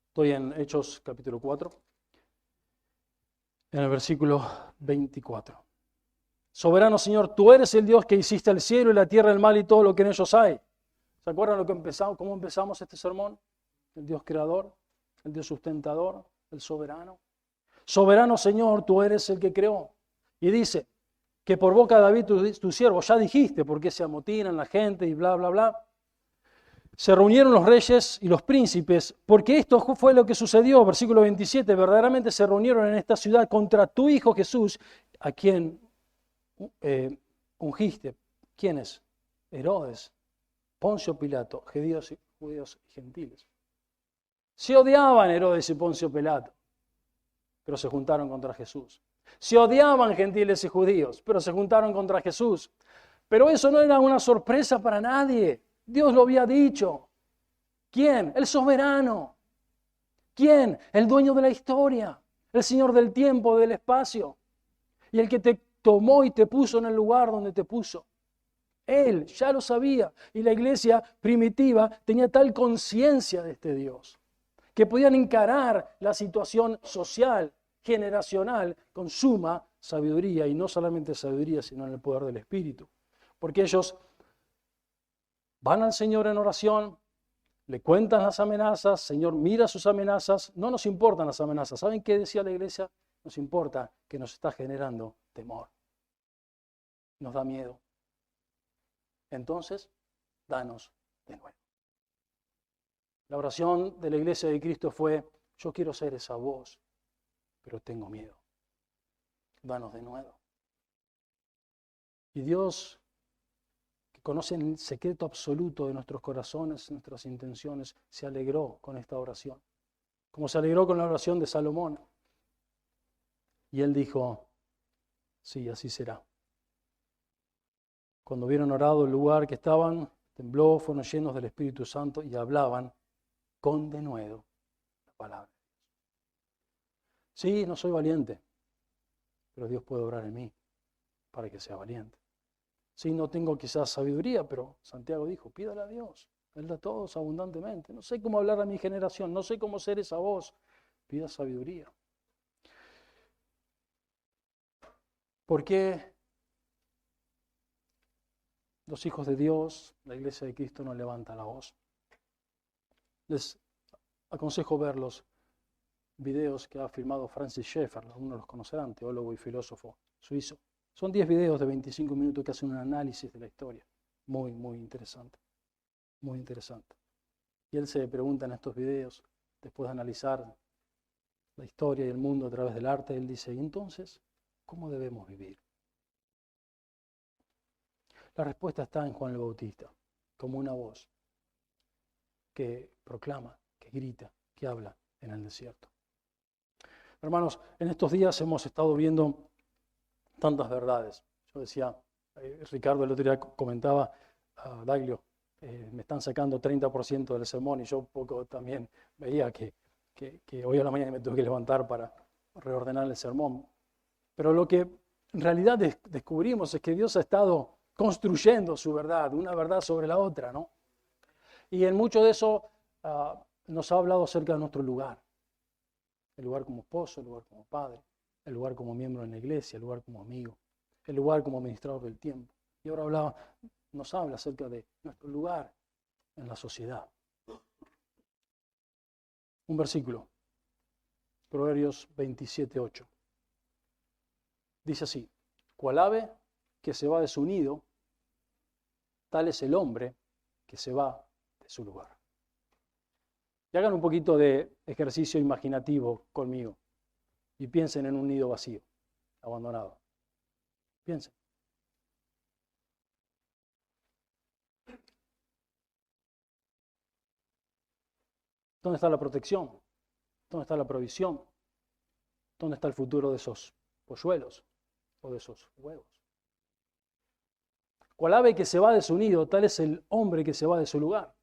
Estoy en Hechos capítulo 4, en el versículo 24. Soberano Señor, tú eres el Dios que hiciste el cielo y la tierra, el mar y todo lo que en ellos hay. ¿Se acuerdan cómo empezamos este sermón? El Dios creador, el Dios sustentador, el soberano. Soberano Señor, tú eres el que creó. Y dice que por boca de David, tu siervo, ya dijiste por qué se amotinan la gente y bla, bla, bla. Se reunieron los reyes y los príncipes, porque esto fue lo que sucedió, versículo 27, verdaderamente se reunieron en esta ciudad contra tu Hijo Jesús, a quien ungiste. ¿Quiénes? Herodes, Poncio Pilato, judíos y gentiles. Se odiaban Herodes y Poncio Pilato, pero se juntaron contra Jesús. Se odiaban gentiles y judíos, pero se juntaron contra Jesús. Pero eso no era una sorpresa para nadie. Dios lo había dicho. ¿Quién? El soberano. ¿Quién? El dueño de la historia, el Señor del tiempo, del espacio, y el que te tomó y te puso en el lugar donde te puso. Él ya lo sabía, y la iglesia primitiva tenía tal conciencia de este Dios, que podían encarar la situación social, generacional, con suma sabiduría, y no solamente sabiduría, sino en el poder del Espíritu. Porque ellos van al Señor en oración, le cuentan las amenazas, Señor mira sus amenazas, no nos importan las amenazas. ¿Saben qué decía la iglesia? Nos importa que nos está generando temor. Nos da miedo. Entonces, danos de nuevo. La oración de la iglesia de Cristo fue: yo quiero ser esa voz, pero tengo miedo. Danos de nuevo. Y Dios, que conoce el secreto absoluto de nuestros corazones, nuestras intenciones, se alegró con esta oración, como se alegró con la oración de Salomón. Y él dijo: sí, así será. Cuando hubieron orado el lugar que estaban, tembló, fueron llenos del Espíritu Santo y hablaban con denuedo la palabra. Sí, no soy valiente, pero Dios puede obrar en mí para que sea valiente. Sí, no tengo quizás sabiduría, pero Santiago dijo: pídale a Dios, Él da a todos abundantemente. No sé cómo hablar a mi generación, no sé cómo ser esa voz. Pida sabiduría. ¿Por qué los hijos de Dios, la iglesia de Cristo, no levanta la voz? Les aconsejo ver los videos que ha filmado Francis Schaeffer, algunos los conocerán, teólogo y filósofo suizo. Son 10 videos de 25 minutos que hacen un análisis de la historia. Muy, muy interesante. Muy interesante. Y él se pregunta en estos videos, después de analizar la historia y el mundo a través del arte, él dice: ¿y entonces cómo debemos vivir? La respuesta está en Juan el Bautista, como una voz que proclama, que grita, que habla en el desierto. Hermanos, en estos días hemos estado viendo tantas verdades. Yo decía, Ricardo el otro día comentaba, Daglio, me están sacando 30% del sermón, y yo un poco también veía que hoy a la mañana me tuve que levantar para reordenar el sermón. Pero lo que en realidad descubrimos es que Dios ha estado construyendo su verdad, una verdad sobre la otra, ¿no? Y en mucho de eso nos ha hablado acerca de nuestro lugar. El lugar como esposo, el lugar como padre, el lugar como miembro en la iglesia, el lugar como amigo, el lugar como administrador del tiempo. Y ahora hablaba nos habla acerca de nuestro lugar en la sociedad. Un versículo, Proverbios 27:8. Dice así: cual ave que se va de su nido, tal es el hombre que se va de su lugar. Y hagan un poquito de ejercicio imaginativo conmigo y piensen en un nido vacío, abandonado. Piensen. ¿Dónde está la protección? ¿Dónde está la provisión? ¿Dónde está el futuro de esos polluelos o de esos huevos? Cual ave que se va de su nido, tal es el hombre que se va de su lugar.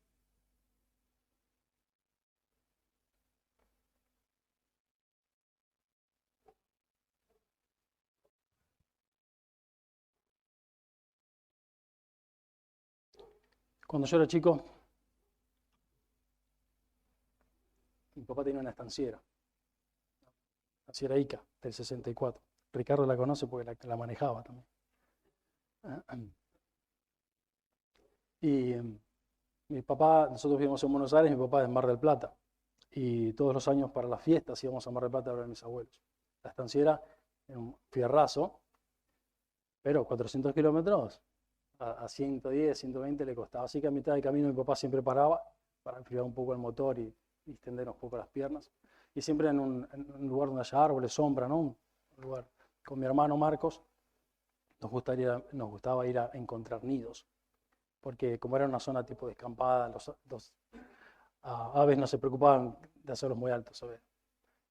Cuando yo era chico, mi papá tenía una estanciera Ica, del 64. Ricardo la conoce porque la manejaba también. Y mi papá, nosotros vivimos en Buenos Aires, mi papá es en Mar del Plata. Y todos los años para las fiestas íbamos a Mar del Plata a ver a mis abuelos. La estanciera era un fierrazo, pero 400 kilómetros a 110, 120 le costaba. Así que a mitad del camino mi papá siempre paraba para enfriar un poco el motor y extender un poco las piernas. Y siempre en un lugar donde haya árboles, sombra, ¿no? Un lugar. Con mi hermano Marcos nos gustaba ir a encontrar nidos. Porque como era una zona tipo descampada, los aves no se preocupaban de hacerlos muy altos, ¿sabes?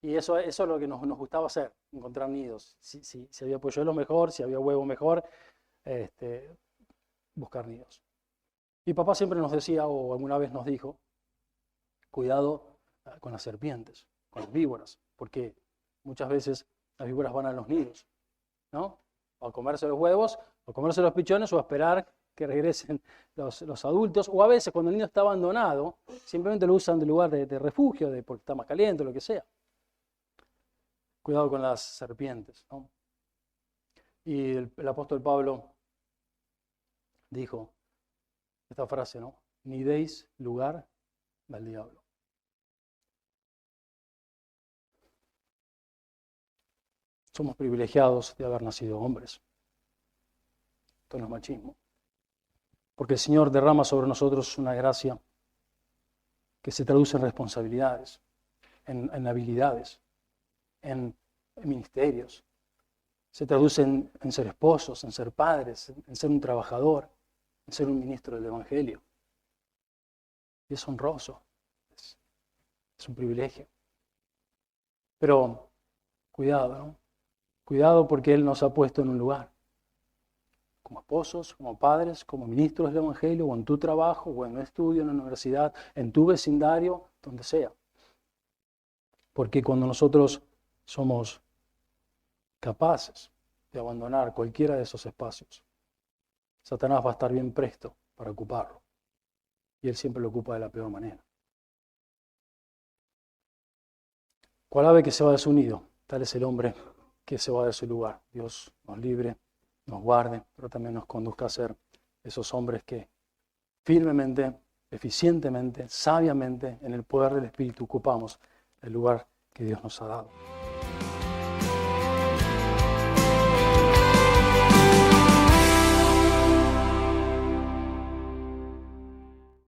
Y eso es lo que nos gustaba hacer, encontrar nidos. Si había polluelo mejor, si había huevo mejor, buscar nidos. Y papá siempre nos decía, o alguna vez nos dijo, cuidado con las serpientes, con las víboras, porque muchas veces las víboras van a los nidos, ¿no? O a comerse los huevos, o a comerse los pichones, o a esperar que regresen los adultos, o a veces cuando el nido está abandonado, simplemente lo usan de lugar de refugio, porque está más caliente, o lo que sea. Cuidado con las serpientes, ¿no? Y el apóstol Pablo dijo esta frase, ¿no? Ni deis lugar al diablo. Somos privilegiados de haber nacido hombres. Esto no es machismo. Porque el Señor derrama sobre nosotros una gracia que se traduce en responsabilidades, en habilidades, en ministerios. Se traduce en ser esposos, en ser padres, en ser un trabajador, en ser un ministro del Evangelio. Y es honroso, es un privilegio. Pero cuidado, ¿no? Cuidado porque Él nos ha puesto en un lugar. Como esposos, como padres, como ministros del Evangelio, o en tu trabajo, o en un estudio, en la universidad, en tu vecindario, donde sea. Porque cuando nosotros somos capaces de abandonar cualquiera de esos espacios, Satanás va a estar bien presto para ocuparlo. Y él siempre lo ocupa de la peor manera. Cual ave que se va de su nido, tal es el hombre que se va de su lugar. Dios nos libre, nos guarde, pero también nos conduzca a ser esos hombres que firmemente, eficientemente, sabiamente, en el poder del Espíritu ocupamos el lugar que Dios nos ha dado.